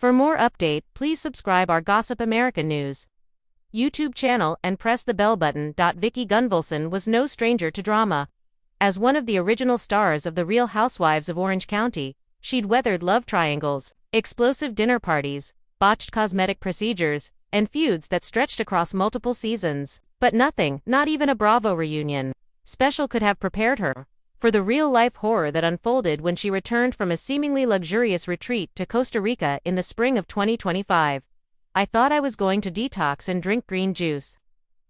For more update, please subscribe our Gossip America News YouTube channel and press the bell button. Vicki Gunvalson was no stranger to drama. As one of the original stars of The Real Housewives of Orange County, she'd weathered love triangles, explosive dinner parties, botched cosmetic procedures, and feuds that stretched across multiple seasons. But nothing, not even a Bravo reunion special, could have prepared her for the real-life horror that unfolded when she returned from a seemingly luxurious retreat to Costa Rica in the spring of 2025. "I thought I was going to detox and drink green juice,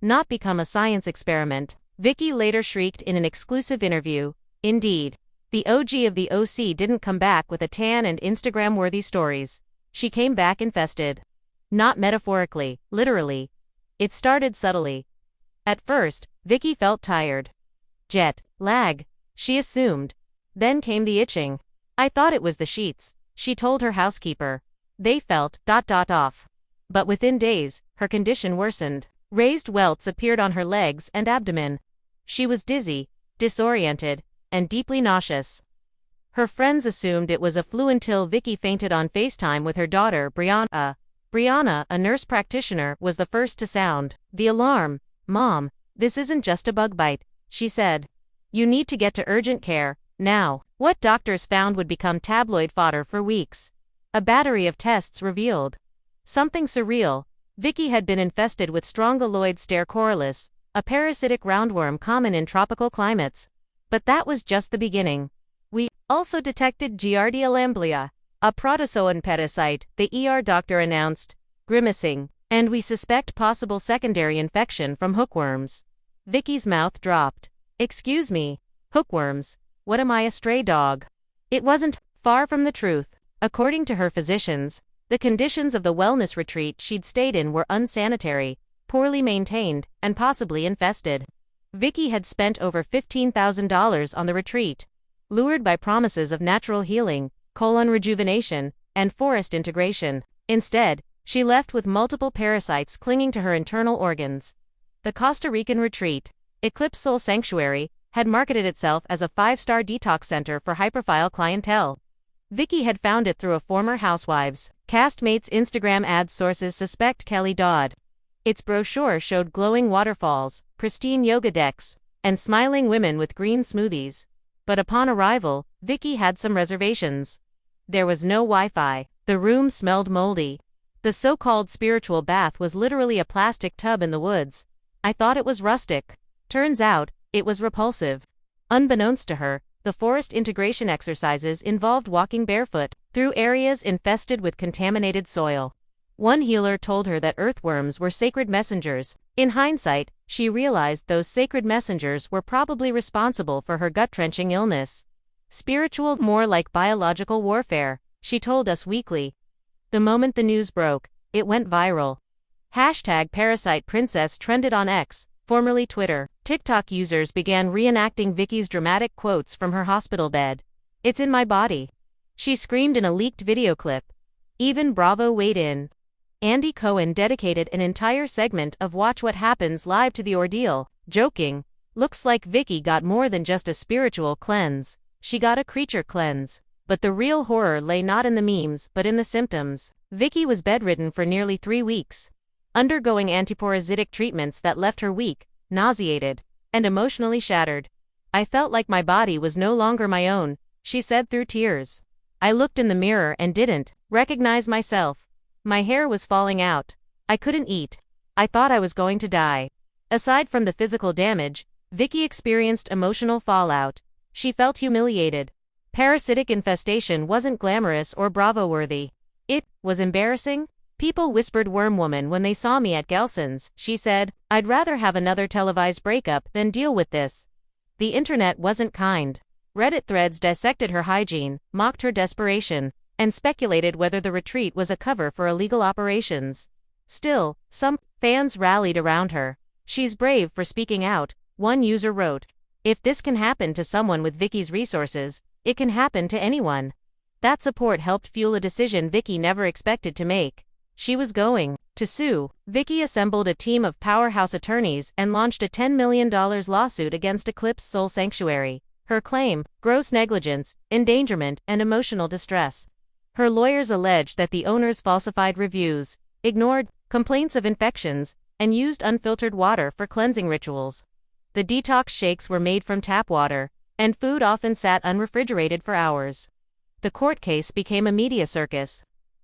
not become a science experiment," Vicki later shrieked in an exclusive interview. Indeed, the OG of the OC didn't come back with a tan and Instagram-worthy stories. She came back infested. Not metaphorically, literally. It started subtly. At first, Vicki felt tired. Jet lag, she assumed. Then came the itching. "I thought it was the sheets," she told her housekeeper. "They felt off." But within days, her condition worsened. Raised welts appeared on her legs and abdomen. She was dizzy, disoriented, and deeply nauseous. Her friends assumed it was a flu until Vicki fainted on FaceTime with her daughter, Brianna. Brianna, a nurse practitioner, was the first to sound the alarm. "Mom, this isn't just a bug bite," she said. "You need to get to urgent care, now." What doctors found would become tabloid fodder for weeks. A battery of tests revealed something surreal. Vicki had been infested with Strongyloid stercoralis, a parasitic roundworm common in tropical climates. But that was just the beginning. "We also detected Giardia lamblia, a protozoan parasite," the ER doctor announced, grimacing, "and we suspect possible secondary infection from hookworms." Vicki's mouth dropped. "Excuse me, hookworms? What am I, a stray dog?" It wasn't far from the truth. According to her physicians, the conditions of the wellness retreat she'd stayed in were unsanitary, poorly maintained, and possibly infested. Vicki had spent over $15,000 on the retreat, lured by promises of natural healing, colon rejuvenation, and forest integration. Instead, she left with multiple parasites clinging to her internal organs. The Costa Rican retreat, Eclipse Soul Sanctuary, had marketed itself as a 5-star detox center for hyperphile clientele. Vicki had found it through a former Housewives castmate's Instagram ad. Sources suspect Kelly Dodd. Its brochure showed glowing waterfalls, pristine yoga decks, and smiling women with green smoothies. But upon arrival, Vicki had some reservations. There was no Wi-Fi. The room smelled moldy. The so-called spiritual bath was literally a plastic tub in the woods. "I thought it was rustic." Turns out, it was repulsive. Unbeknownst to her, the forest integration exercises involved walking barefoot through areas infested with contaminated soil. One healer told her that earthworms were sacred messengers. In hindsight, she realized those sacred messengers were probably responsible for her gut-wrenching illness. "Spiritual, more like biological warfare," she told Us Weekly. The moment the news broke, it went viral. #Parasite Princess trended on X, formerly Twitter. TikTok users began reenacting Vicki's dramatic quotes from her hospital bed. "It's in my body," she screamed in a leaked video clip. Even Bravo weighed in. Andy Cohen dedicated an entire segment of Watch What Happens Live to the ordeal, joking, "Looks like Vicki got more than just a spiritual cleanse. She got a creature cleanse." But the real horror lay not in the memes, but in the symptoms. Vicki was bedridden for nearly 3 weeks, undergoing antiparasitic treatments that left her weak, nauseated, and emotionally shattered. "I felt like my body was no longer my own," she said through tears. "I looked in the mirror and didn't recognize myself. My hair was falling out. I couldn't eat. I thought I was going to die." Aside from the physical damage, Vicki experienced emotional fallout. She felt humiliated. Parasitic infestation wasn't glamorous or Bravo-worthy. "It was embarrassing. People whispered worm woman when they saw me at Gelson's," she said. "I'd rather have another televised breakup than deal with this." The internet wasn't kind. Reddit threads dissected her hygiene, mocked her desperation, and speculated whether the retreat was a cover for illegal operations. Still, some fans rallied around her. "She's brave for speaking out," one user wrote. "If this can happen to someone with Vicki's resources, it can happen to anyone." That support helped fuel a decision Vicki never expected to make. She was going to sue. Vicki assembled a team of powerhouse attorneys and launched a $10 million lawsuit against Eclipse Soul Sanctuary. Her claim: gross negligence, endangerment, and emotional distress. Her lawyers allege that the owners falsified reviews, ignored complaints of infections, and used unfiltered water for cleansing rituals. The detox shakes were made from tap water, and food often sat unrefrigerated for hours. The court case became a media circus.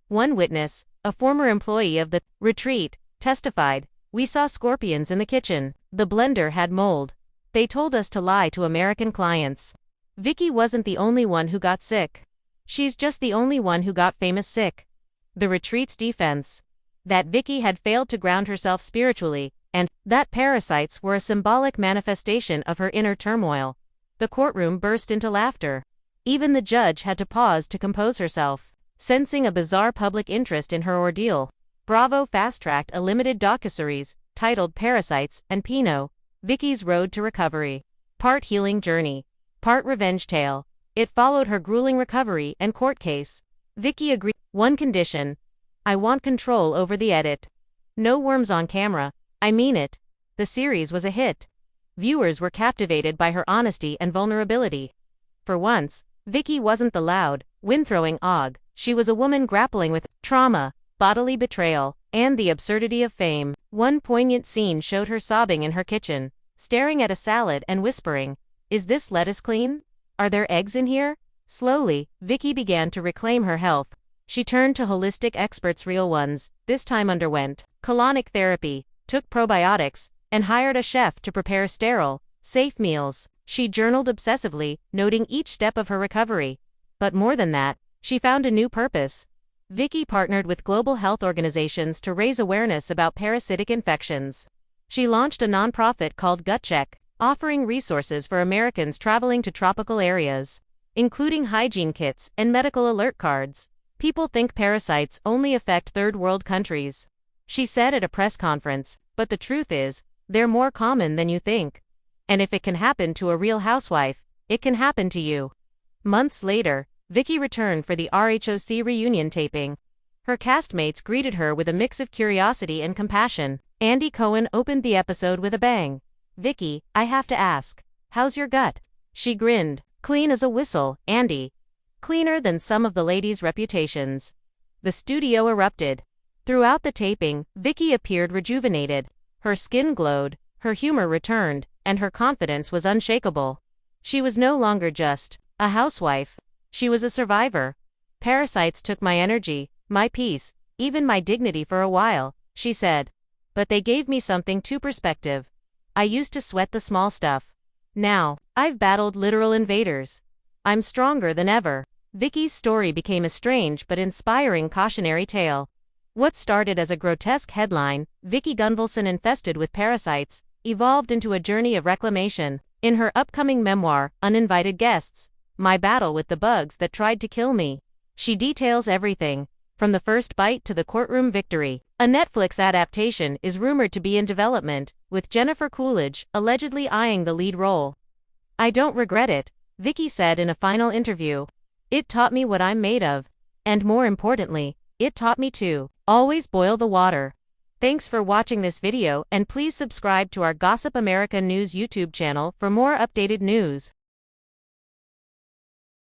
One witness, a former employee of the retreat, testified, "We saw scorpions in the kitchen. The blender had mold. They told us to lie to American clients." Vicki wasn't the only one who got sick. She's just the only one who got famous sick. The retreat's defense: that Vicki had failed to ground herself spiritually, and that parasites were a symbolic manifestation of her inner turmoil. The courtroom burst into laughter. Even the judge had to pause to compose herself, sensing a bizarre public interest in her ordeal. Bravo fast-tracked a limited docuseries titled Parasites and Pinot, Vicki's Road to Recovery. Part healing journey, part revenge tale. It followed her grueling recovery and court case. Vicki agreed. One condition: I want control over the edit. No worms on camera. I mean it. The series was a hit. Viewers were captivated by her honesty and vulnerability. For once, Vicki wasn't the loud, wind-throwing og. She was a woman grappling with trauma, bodily betrayal, and the absurdity of fame. One poignant scene showed her sobbing in her kitchen, staring at a salad and whispering, "Is this lettuce clean? Are there eggs in here?" Slowly, Vicki began to reclaim her health. She turned to holistic experts, real ones, this time underwent colonic therapy, took probiotics, and hired a chef to prepare sterile, safe meals. She journaled obsessively, noting each step of her recovery. But more than that, she found a new purpose. Vicki partnered with global health organizations to raise awareness about parasitic infections. She launched a nonprofit called Gut Check, offering resources for Americans traveling to tropical areas, including hygiene kits and medical alert cards. People think parasites only affect third-world countries, she said at a press conference, but the truth is, they're more common than you think. And if it can happen to a real housewife, it can happen to you. Months later, Vicki returned for the RHOC reunion taping. Her castmates greeted her with a mix of curiosity and compassion. Andy Cohen opened the episode with a bang. "Vicki, I have to ask, how's your gut?" She grinned. "Clean as a whistle, Andy. Cleaner than some of the ladies' reputations." The studio erupted. Throughout the taping, Vicki appeared rejuvenated. Her skin glowed, her humor returned, and her confidence was unshakable. She was no longer just a housewife. She was a survivor. "Parasites took my energy, my peace, even my dignity for a while," she said. "But they gave me something to perspective. I used to sweat the small stuff. Now, I've battled literal invaders. I'm stronger than ever." Vicki's story became a strange but inspiring cautionary tale. What started as a grotesque headline, "Vicki Gunvalson infested with parasites," evolved into a journey of reclamation. In her upcoming memoir, Uninvited Guests, My Battle with the Bugs That Tried to Kill Me, she details everything, from the first bite to the courtroom victory. A Netflix adaptation is rumored to be in development, with Jennifer Coolidge allegedly eyeing the lead role. "I don't regret it," Vicki said in a final interview. "It taught me what I'm made of. And more importantly, it taught me to always boil the water." Thanks for watching this video, and please subscribe to our Gossip America News YouTube channel for more updated news.